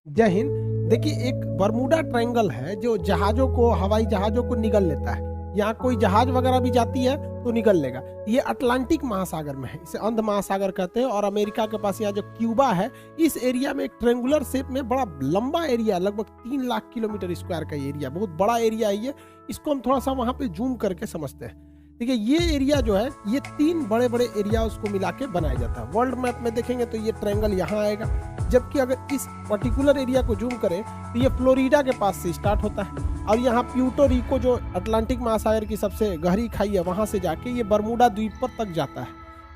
जय हिंद। देखिए, एक बरमूडा ट्रायंगल है जो जहाज़ों को, हवाई जहाज़ों को निगल लेता है। यहाँ कोई जहाज़ वगैरह भी जाती है तो निगल लेगा। ये अटलांटिक महासागर में है, इसे अंध महासागर कहते हैं। और अमेरिका के पास यहाँ जो क्यूबा है, इस एरिया में एक ट्रेंगुलर शेप में बड़ा लंबा एरिया, लगभग 3 लाख किलोमीटर स्क्वायर का एरिया, बहुत बड़ा एरिया है ये। इसको हम थोड़ा सा वहाँ पे जूम करके समझते हैं। देखिए, ये एरिया जो है, ये 3 बड़े बड़े एरिया उसको मिला के बनाया जाता है। वर्ल्ड मैप में देखेंगे तो ये ट्रायंगल यहाँ आएगा, जबकि अगर इस पर्टिकुलर एरिया को जूम करें तो ये फ्लोरिडा के पास से स्टार्ट होता है और यहाँ प्यूर्टो रिको, जो अटलांटिक महासागर की सबसे गहरी खाई है, वहाँ से जाके ये बरमूडा द्वीप पर तक जाता है।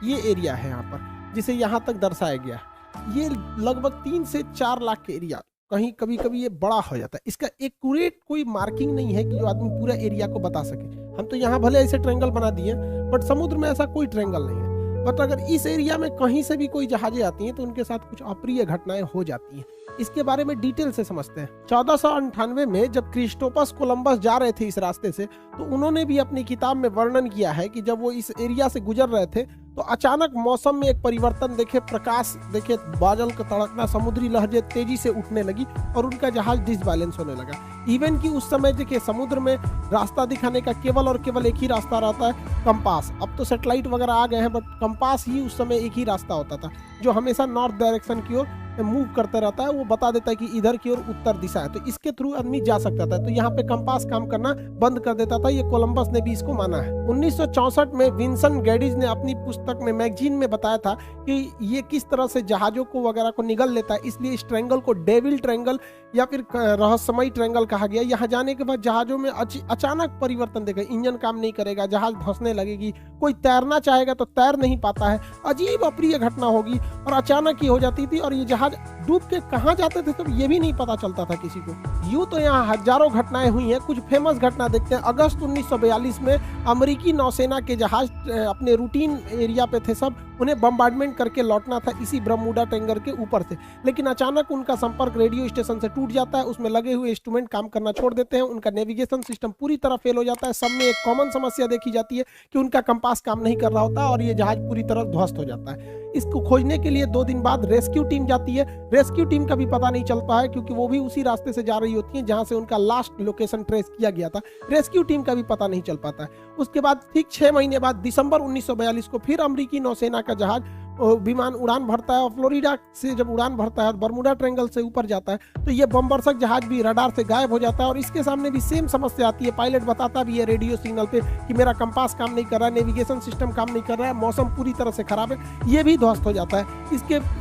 ये एरिया है यहाँ पर, जिसे यहाँ तक दर्शाया गया है। ये लगभग 3 से 4 लाख के एरिया, कहीं कभी कभी ये बड़ा हो जाता है। इसका एक्यूरेट कोई मार्किंग नहीं है कि जो आदमी पूरा एरिया को बता सके। हम तो यहाँ भले ऐसे ट्रायंगल बना दिए, बट समुद्र में ऐसा कोई ट्रायंगल नहीं है। बट अगर इस एरिया में कहीं से भी कोई जहाजें आती हैं तो उनके साथ कुछ अप्रिय घटनाएं हो जाती हैं। इसके बारे में डिटेल से समझते हैं। 1498 में जब क्रिस्टोफर कोलंबस जा रहे थे इस रास्ते से, तो उन्होंने भी अपनी किताब में वर्णन किया है कि जब वो इस एरिया से गुजर रहे थे तो अचानक मौसम में एक परिवर्तन देखे, प्रकाश देखे, बादल का तड़कना, समुद्री लहरें तेजी से उठने लगी और उनका जहाज डिसबैलेंस होने लगा। इवन कि उस समय देखिए, समुद्र में रास्ता दिखाने का केवल और केवल एक ही रास्ता रहता है, कंपास। अब तो सैटेलाइट वगैरह आ गए हैं, बट कंपास ही उस समय एक ही रास्ता होता था जो हमेशा नॉर्थ डायरेक्शन की ओर मूव करते रहता है। वो बता देता है कि इधर की ओर उत्तर दिशा है, तो इसके थ्रू आदमी जा सकता था। तो यहाँ पे कंपास काम करना बंद कर देता था। ये कोलंबस ने भी इसको माना है। 1964 में विंसेंट गैडिज ने अपनी पुस्तक में, मैगजीन में बताया था कि ये किस तरह से जहाजों को वगैरह को निगल लेता है। इसलिए इस ट्रायंगल को डेविल ट्रायंगल या फिर रहस्यमयी ट्रायंगल कहा गया। यहाँ जाने के बाद जहाजों में अचानक परिवर्तन देगा, इंजन काम नहीं करेगा, जहाज धंसने लगेगी, कोई तैरना चाहेगा तो तैर नहीं पाता है, अजीब अप्रिय घटना होगी और अचानक ही हो जाती थी। और ये जहाज डूब के कहाँ जाते थे तो ये भी नहीं पता चलता था किसी को। यूं तो यहाँ हजारों घटनाएं हुई हैं। कुछ फेमस घटना देखते हैं। अगस्त 1942 में अमेरिकी नौसेना के जहाज अपने रूटीन एरिया पे थे सब, उन्हें बम्बार्डमेंट करके लौटना था इसी बरमूडा ट्रायंगल के ऊपर से। लेकिन अचानक उनका संपर्क रेडियो स्टेशन से टूट जाता है, उसमें लगे हुए इंस्ट्रूमेंट काम करना छोड़ देते हैं, उनका नेविगेशन सिस्टम पूरी तरह फेल हो जाता है। सब में एक कॉमन समस्या देखी जाती है कि उनका कंपास काम नहीं कर रहा होता और ये जहाज पूरी तरह ध्वस्त हो जाता है। इसको खोजने के लिए 2 दिन बाद रेस्क्यू टीम जाती है। रेस्क्यू टीम का भी पता नहीं चलता है, क्योंकि वो भी उसी रास्ते से जा रही होती है जहां से उनका लास्ट लोकेशन ट्रेस किया गया था। रेस्क्यू टीम का भी पता नहीं चल पाता है। उसके बाद ठीक 6 महीने बाद दिसंबर 1942 को फिर अमेरिकी नौसेना का जहाज विमान उड़ान भरता है और फ्लोरिडा से जब उड़ान भरता है और बरमूडा ट्रायंगल से ऊपर जाता है तो ये बमबरसक जहाज भी रडार से गायब हो जाता है। और इसके सामने भी सेम समस्या आती है। पायलट बताता भी है रेडियो सिग्नल पे कि मेरा कंपास काम नहीं कर रहा है, नेविगेशन सिस्टम काम नहीं कर रहा है, मौसम पूरी तरह से खराब है। ये भी ध्वस्त हो जाता है।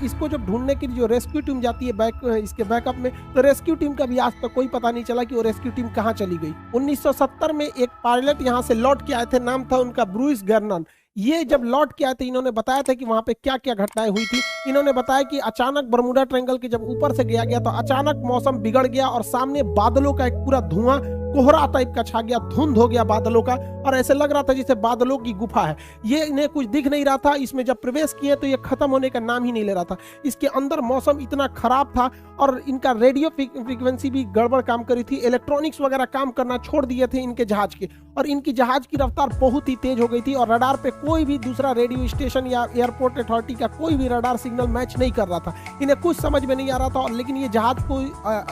इसको जब ढूंढने के लिए जो रेस्क्यू टीम जाती है इसके बैकअप में, तो रेस्क्यू टीम का भी आज तक कोई पता नहीं चला कि वो रेस्क्यू टीम कहाँ चली गई। 1970 में एक पायलट यहाँ से लौट के आए थे, नाम था उनका ब्रूइस गर्नन। ये जब लौट के आए थे, इन्होंने बताया था कि वहां पे क्या क्या घटनाएं हुई थी। इन्होंने बताया कि अचानक बरमूडा ट्रायंगल के जब ऊपर से गया तो अचानक मौसम बिगड़ गया और सामने बादलों का एक पूरा धुआं, कोहरा टाइप का छा गया, धुंध हो गया बादलों का, और ऐसे लग रहा था जैसे बादलों की गुफा है। ये इन्हें कुछ दिख नहीं रहा था। इसमें जब प्रवेश किए तो ये खत्म होने का नाम ही नहीं ले रहा था। इसके अंदर मौसम इतना खराब था और इनका रेडियो फ्रीक्वेंसी भी गड़बड़ काम करी थी, इलेक्ट्रॉनिक्स वगैरह काम करना छोड़ दिए थे इनके जहाज के, और इनकी जहाज की रफ्तार बहुत ही तेज हो गई थी और रडार पे कोई भी दूसरा रेडियो स्टेशन या एयरपोर्ट अथॉरिटी का कोई भी रडार सिग्नल मैच नहीं कर रहा था। इन्हें कुछ समझ में नहीं आ रहा था, और लेकिन ये जहाज को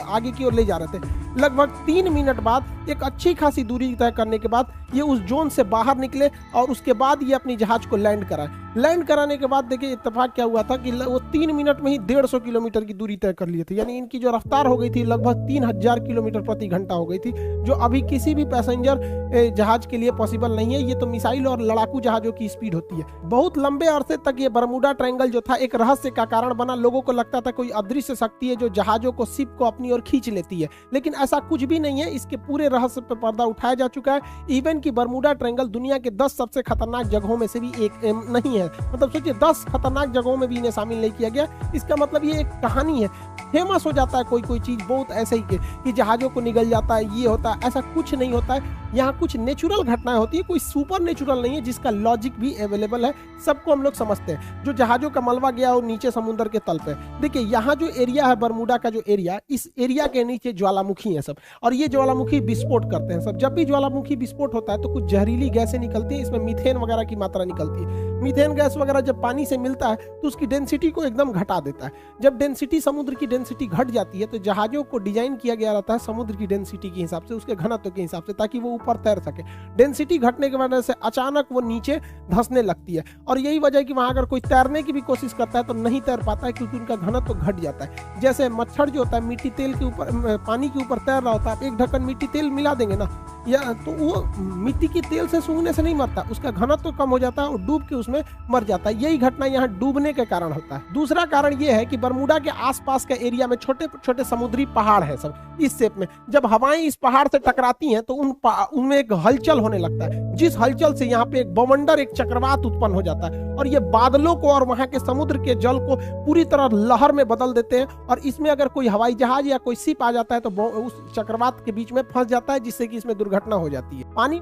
आगे की ओर ले जा रहे थे। लगभग 3 मिनट बाद, एक अच्छी खासी दूरी तय करने के बाद, ये उस जोन से बाहर निकले और उसके बाद ये अपनी जहाज को लैंड कराए। लैंड कराने के बाद देखिए इत्तेफाक क्या हुआ था कि वो 3 मिनट में ही 150 किलोमीटर की दूरी तय कर लिए थे। यानी इनकी जो रफ्तार हो गई थी लगभग 3000 किलोमीटर प्रति घंटा हो गई थी, जो अभी किसी भी पैसेंजर जहाज के लिए पॉसिबल नहीं है। ये तो मिसाइल और लड़ाकू जहाजों की स्पीड होती है। बहुत लंबे अरसे तक ये बरमूडा ट्रायंगल जो था एक रहस्य का कारण बना। लोगों को लगता था कोई अदृश्य शक्ति है जो जहाजों को, शिप को अपनी ओर खींच लेती है, लेकिन ऐसा कुछ भी नहीं है। इसके पूरे रहस्य पर पर्दा उठाया जा चुका है। इवन की बरमूडा ट्रायंगल दुनिया के 10 सबसे खतरनाक जगहों में से भी एक नहीं है। मतलब सोचिए, 10 खतरनाक जगहों में भी इन्हें शामिल नहीं किया गया। इसका मतलब ये एक कहानी है। फेमस हो जाता है कोई चीज बहुत ऐसे ही कि जहाजों को निगल जाता है, ये होता है, ऐसा कुछ नहीं होता है। यहाँ कुछ नेचुरल घटनाएं होती है, कोई सुपर नेचुरल नहीं है, जिसका लॉजिक भी अवेलेबल है, सबको हम लोग समझते हैं। जो जहाजों का मलबा गया हो नीचे समुद्र के तल पे, देखिए यहाँ जो एरिया है बरमूडा का, जो एरिया, इस एरिया के नीचे ज्वालामुखी है सब, और ये ज्वालामुखी विस्फोट करते हैं सब। जब भी ज्वालामुखी विस्फोट होता है तो कुछ जहरीली गैसें निकलती है, इसमें मीथेन वगैरह की मात्रा निकलती है। मीथेन मीथेन गैस वगैरह जब पानी से मिलता है तो उसकी डेंसिटी को एकदम घटा देता है। जब डेंसिटी, समुद्र की डेंसिटी घट जाती है तो जहाजों को डिजाइन किया गया रहता है समुद्र की डेंसिटी के हिसाब से, उसके घनत्व के हिसाब से, ताकि वो ऊपर तैर सके। डेंसिटी घटने की वजह से अचानक वो नीचे धंसने लगती है, और यही वजह है कि वहां अगर कोई तैरने की भी कोशिश करता है तो नहीं तैर पाता है, क्योंकि उनका घनत्व घट जाता है। जैसे मच्छर जो होता है मिट्टी तेल के ऊपर, पानी के ऊपर तैर रहा होता है, आप एक ढक्कन मिट्टी तेल मिला देंगे ना, या तो वो मिट्टी की तेल से सूंघने से नहीं मरता, उसका घनत्व कम हो जाता है और डूब के उसमें मर जाता है। यही घटना यहाँ डूबने के कारण होता है। दूसरा कारण ये है कि बरमूडा के आसपास के एरिया में छोटे छोटे समुद्री पहाड़ है सब इस शेप में। जब हवाएं इस पहाड़ से टकराती हैं तो उनमें एक हलचल होने लगता है, जिस हलचल से यहाँ पे एक बवंडर, एक चक्रवात उत्पन्न हो जाता है, और ये बादलों को और वहां के समुद्र के जल को पूरी तरह लहर में बदल देते हैं। और इसमें अगर कोई हवाई जहाज या कोई शिप आ जाता है तो उस चक्रवात के बीच में फंस जाता है, जिससे कि इसमें दुर्घटना हो जाती है। पानी